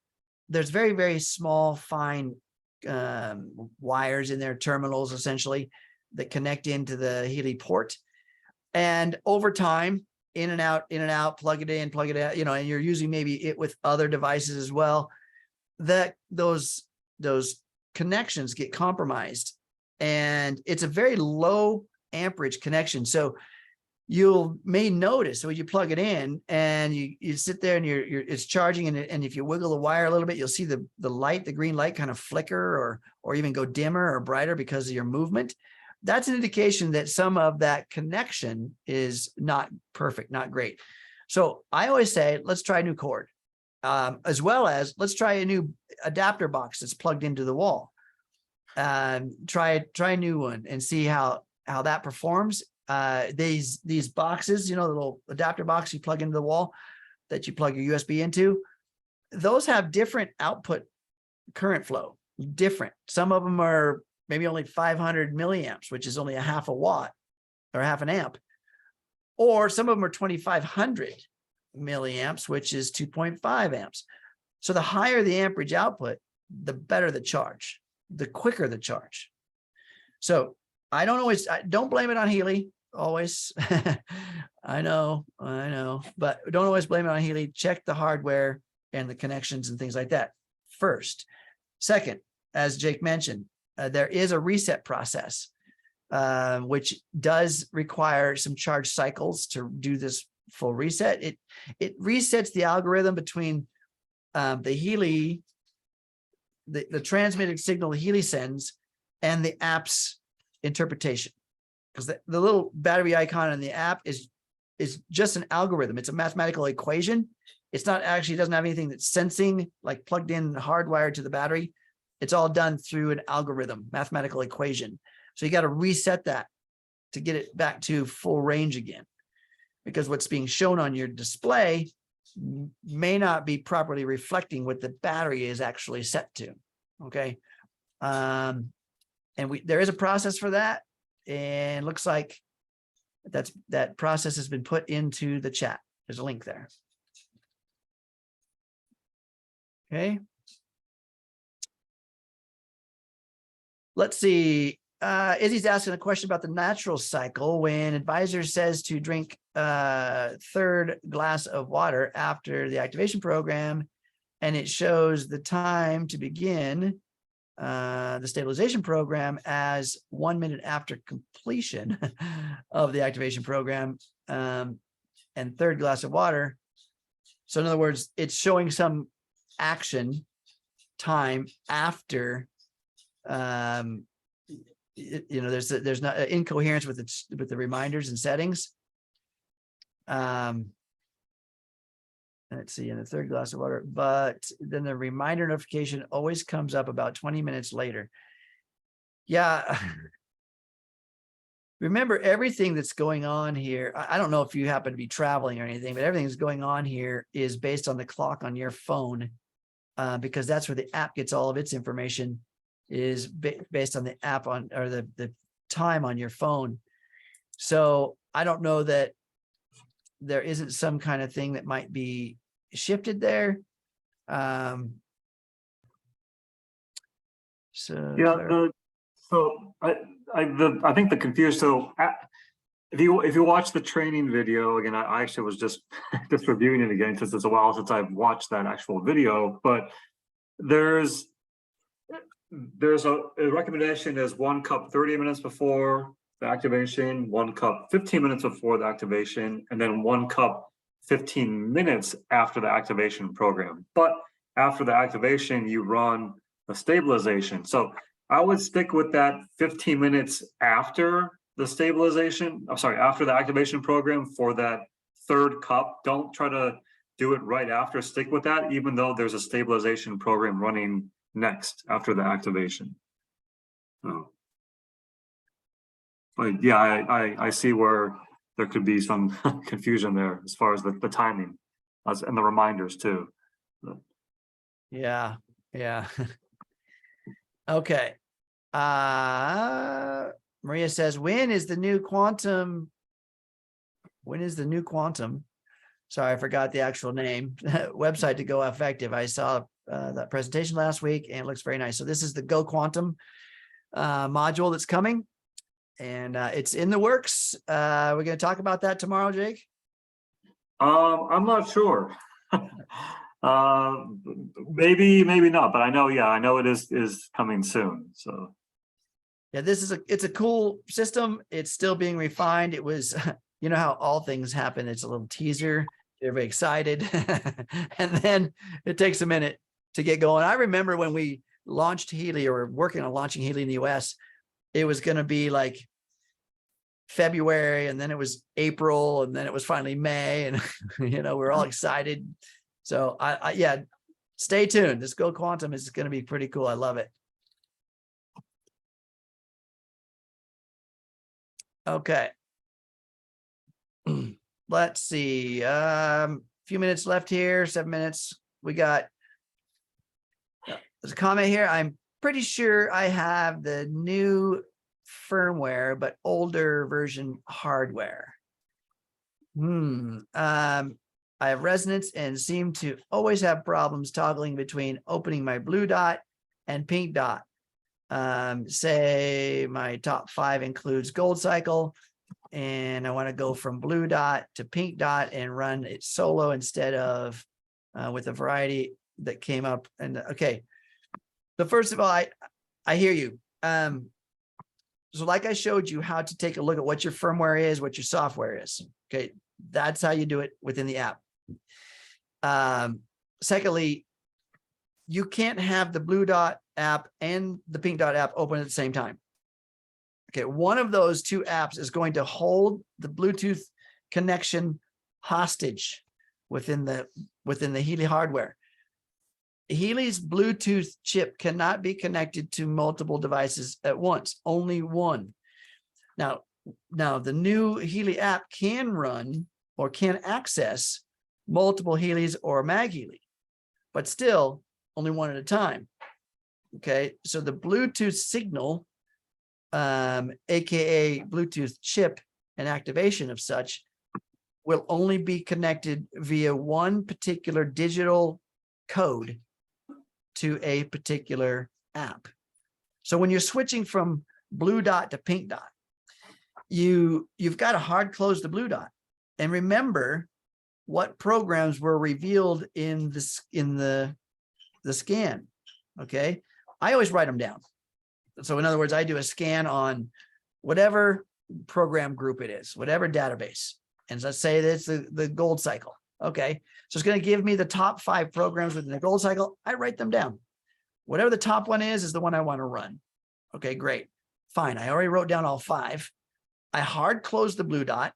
there's very, very small, fine wires in there, terminals essentially, that connect into the Healy port. And over time, in and out, plug it in, plug it out, and you're using maybe it with other devices as well, that those connections get compromised. And it's a very low amperage connection. So you may notice, so when you plug it in and you sit there and it's charging, and if you wiggle the wire a little bit, you'll see the light, the green light, kind of flicker or even go dimmer or brighter because of your movement. That's an indication that some of that connection is not perfect, not great. So I always say, let's try a new cord, as well as let's try a new adapter box that's plugged into the wall. Try a new one and see how that performs. These boxes, the little adapter box you plug into the wall that you plug your USB into, those have different output current flow, different. Some of them are maybe only 500 milliamps, which is only a half a watt or half an amp. Or some of them are 2,500 milliamps, which is 2.5 amps. So the higher the amperage output, the better the charge, the quicker the charge. So I don't blame it on Healy always. I know, but don't always blame it on Healy. Check the hardware and the connections and things like that first. Second, as Jake mentioned, there is a reset process, which does require some charge cycles to do this full reset. It resets the algorithm between the Healy, the transmitted signal Healy sends, and the app's interpretation, because the little battery icon in the app is just an algorithm. It's a mathematical equation. It's not actually, it doesn't have anything that's sensing, like plugged in, hardwired to the battery. It's all done through an algorithm, mathematical equation. So you got to reset that to get it back to full range again, because what's being shown on your display may not be properly reflecting what the battery is actually set to. Okay. And there is a process for that, and looks like that process has been put into the chat. There's a link there. Okay. Let's see. Izzy's asking a question about the natural cycle. When advisor says to drink a third glass of water after the activation program, and it shows the time to begin the stabilization program as 1 minute after completion of the activation program, and third glass of water. So in other words, it's showing some action time after, there's not incoherence with the reminders and settings. Let's see, in the third glass of water, but then the reminder notification always comes up about 20 minutes later. Yeah. Remember, everything that's going on here, I don't know if you happen to be traveling or anything, but everything that's going on here is based on the clock on your phone, because that's where the app gets all of its information, is based on the app or the time on your phone. So I don't know that there isn't some kind of thing that might be shifted there. I think the confused. So if you watch the training video again, I actually was just reviewing it again since it's a while since I've watched that actual video. But there's a recommendation is 1 cup 30 minutes before the activation, 1 cup 15 minutes before the activation, and then 1 cup 15 minutes after the activation program. But after the activation, you run the stabilization. So I would stick with that 15 minutes after the stabilization, I'm sorry, after the activation program for that third cup, don't try to do it right after. Stick with that, even though there's a stabilization program running next after the activation. So, but yeah, I see where there could be some confusion there as far as the timing and the reminders too. Yeah. Okay. Maria says, when is the new quantum? Sorry, I forgot the actual name. Website to go effective. I saw that presentation last week and it looks very nice. So this is the Go Quantum module that's coming, and it's in the works. We're going to talk about that tomorrow, Jake. I'm not sure. Maybe not, but I know it is coming soon. So yeah, it's a cool system. It's still being refined. It was, you know how all things happen. It's a little teaser. They're very excited. And then it takes a minute to get going. I remember when we launched Healy, or working on launching Healy in the US, it was going to be like February, and then it was April, and then it was finally May, and we're all excited. So yeah, stay tuned. This Go Quantum is going to be pretty cool. I love it. Okay. Let's see. Few minutes left here, 7 minutes. We got, there's a comment here. I'm pretty sure I have the new firmware, but older version hardware. I have resonance and seem to always have problems toggling between opening my blue dot and pink dot. Say my top 5 includes gold cycle, and I want to go from blue dot to pink dot and run it solo instead of with a variety that came up. And okay, so first of all, I hear you. So like I showed you how to take a look at what your firmware is, what your software is. Okay, that's how you do it within the app. Secondly, you can't have the blue dot app and the pink dot app open at the same time. Okay, one of those two apps is going to hold the Bluetooth connection hostage within the Healy hardware. Healy's Bluetooth chip cannot be connected to multiple devices at once, only one. Now the new Healy app can run or can access multiple Healys or MagHealy, but still only one at a time. Okay, so the Bluetooth signal, aka Bluetooth chip and activation of such, will only be connected via one particular digital code to a particular app. So when you're switching from blue dot to pink dot, you've got to hard close the blue dot and remember what programs were revealed in the scan. Okay, I always write them down. So in other words, I do a scan on whatever program group it is, whatever database. And let's say that's the gold cycle. Okay, so it's going to give me the top 5 programs within the gold cycle. I write them down. Whatever the top one is the one I want to run. Okay, great. Fine. I already wrote down all 5. I hard close the blue dot.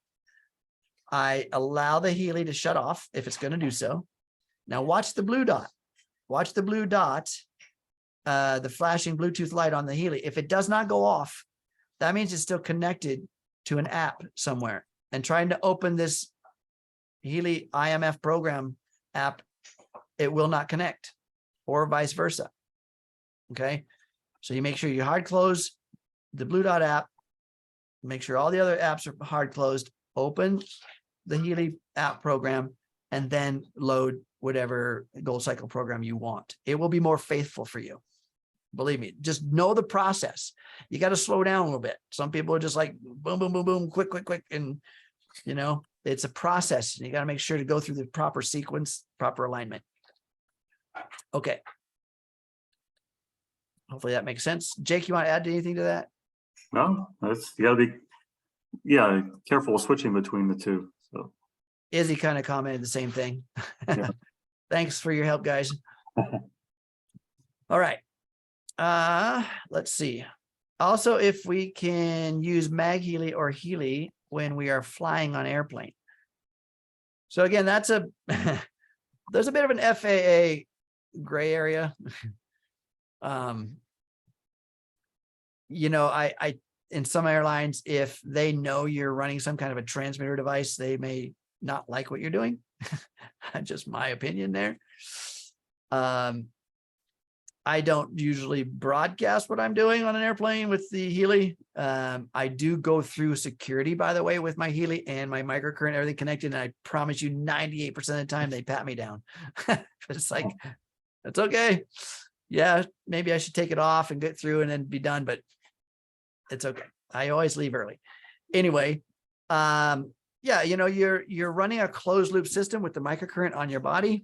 I allow the Healy to shut off if it's going to do so. Now watch the blue dot. Watch the blue dot, the flashing Bluetooth light on the Healy. If it does not go off, that means it's still connected to an app somewhere. And trying to open this Healy IMF program app, it will not connect, or vice versa. Okay, so you make sure you hard close the blue dot app, make sure all the other apps are hard closed, open the Healy app program, and then load whatever gold cycle program you want. It will be more faithful for you. Believe me, just know the process. You got to slow down a little bit. Some people are just like boom, boom, boom, boom, quick, quick, quick. And it's a process. You got to make sure to go through the proper sequence, proper alignment. Okay. Hopefully that makes sense. Jake, you want to add anything to that? No, you got to be, careful switching between the two. So Izzy kind of commented the same thing. Yeah. Thanks for your help, guys. All right. Let's see. Also, if we can use MagHealy or Healy when we are flying on airplane. So again, that's a there's a bit of an FAA gray area. You know, I in some airlines, if they know you're running some kind of a transmitter device, they may not like what you're doing. Just my opinion there. I don't usually broadcast what I'm doing on an airplane with the Healy. I do go through security, by the way, with my Healy and my microcurrent, everything connected. And I promise you 98% of the time they pat me down. It's like, that's okay. Yeah, maybe I should take it off and get through and then be done, but it's okay. I always leave early. Anyway, yeah, you know, you're running a closed loop system with the microcurrent on your body.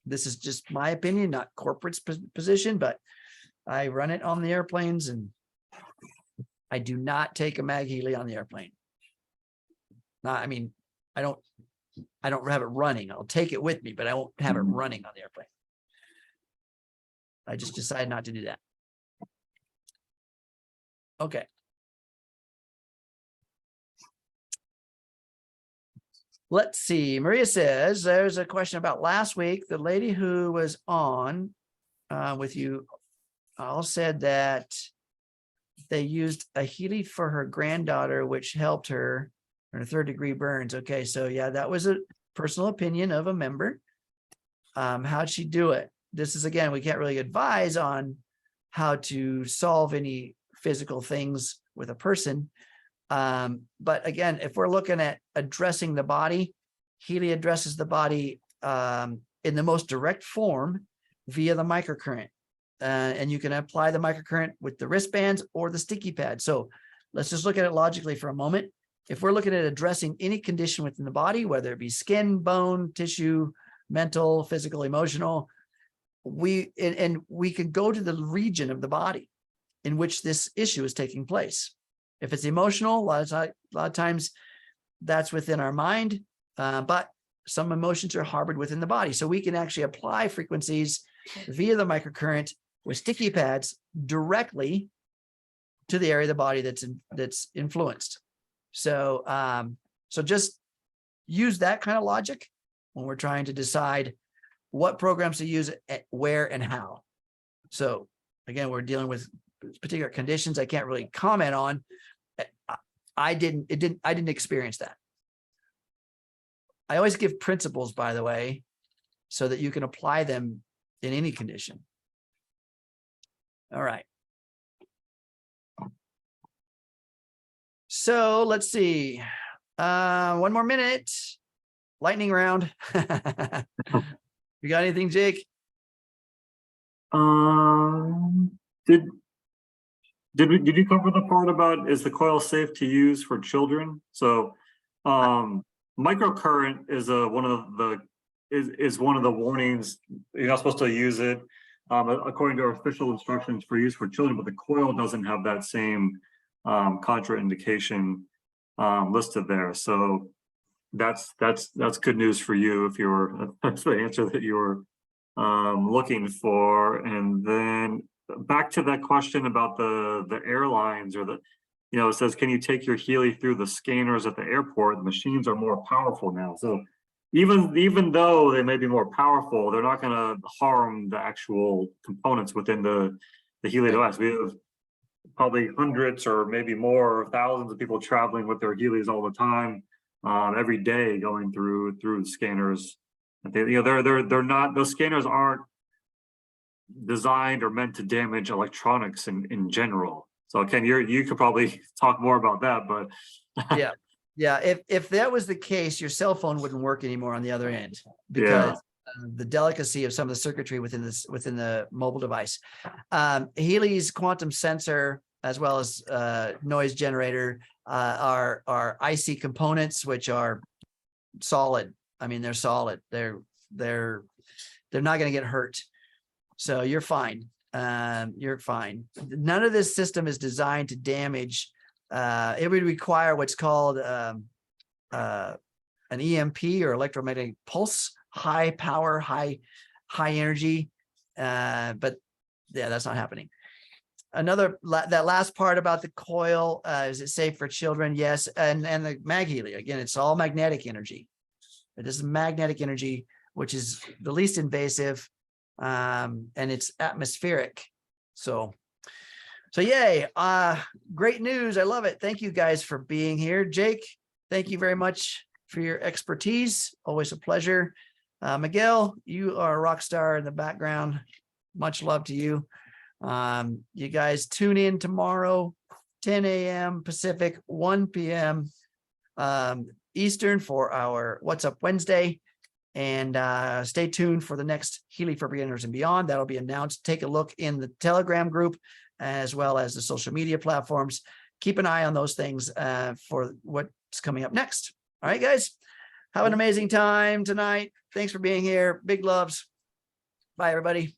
This is just my opinion, not corporate's position, but I run it on the airplanes, and I do not take a MagHealy on the airplane. I mean, I don't have it running. I'll take it with me, but I won't have it running on the airplane. I just decided not to do that. Okay. Let's see. Maria says there's a question about last week. The lady who was on with you all said that they used a Healy for her granddaughter, which helped her in her 3rd-degree burns. Okay, so yeah, that was a personal opinion of a member. How'd she do it? This is, again, we can't really advise on how to solve any physical things with a person. But again, if we're looking at addressing the body, Healy addresses the body in the most direct form via the microcurrent. And you can apply the microcurrent with the wristbands or the sticky pad. So let's just look at it logically for a moment. If we're looking at addressing any condition within the body, whether it be skin, bone, tissue, mental, physical, emotional, we can go to the region of the body in which this issue is taking place. If it's emotional, a lot of times that's within our mind, but some emotions are harbored within the body. So we can actually apply frequencies via the microcurrent with sticky pads directly to the area of the body that's influenced. So, so just use that kind of logic when we're trying to decide what programs to use, where and how. So again, we're dealing with particular conditions I can't really comment on. I didn't experience that. I always give principles, by the way, so that you can apply them in any condition. All right. So let's see. 1 more minute. Lightning round. You got anything, Jake? Did you cover the part about, is the coil safe to use for children? So microcurrent is one of the warnings. You're not supposed to use it according to our official instructions for use for children, but the coil doesn't have that same contraindication listed there. So that's good news for you if that's the answer that you were looking for. And then back to that question about the airlines, or it says, can you take your Healy through the scanners at the airport? The machines are more powerful now. So even though they may be more powerful, they're not going to harm the actual components within the Healy device. We have probably hundreds or maybe more, thousands of people traveling with their Healys all the time, every day, going through the scanners. They're not, those scanners aren't designed or meant to damage electronics in general. So Ken, you could probably talk more about that, but yeah. If that was the case, your cell phone wouldn't work anymore on the other end, because the delicacy of some of the circuitry within the mobile device. Healy's quantum sensor, as well as noise generator, are IC components, which are solid. I mean, they're solid. They're not going to get hurt. So you're fine. You're fine. None of this system is designed to damage. It would require what's called an EMP, or electromagnetic pulse, high power, high energy. But yeah, that's not happening. that last part about the coil, is it safe for children? Yes. And the MagHealy, again, it's all magnetic energy. It is magnetic energy, which is the least invasive, and it's atmospheric. So yay. Great news. I love it. Thank you guys for being here. Jake, thank you very much for your expertise. Always a pleasure. Miguel, you are a rock star in the background. Much love to you. You guys tune in tomorrow, 10 a.m. Pacific, 1 p.m. Eastern for our What's Up Wednesday. And stay tuned for the next Healy for Beginners and Beyond. That'll be announced. Take a look in the Telegram group as well as the social media platforms. Keep an eye on those things for what's coming up next. All right, guys, have an amazing time tonight. Thanks for being here. Big loves. Bye, everybody.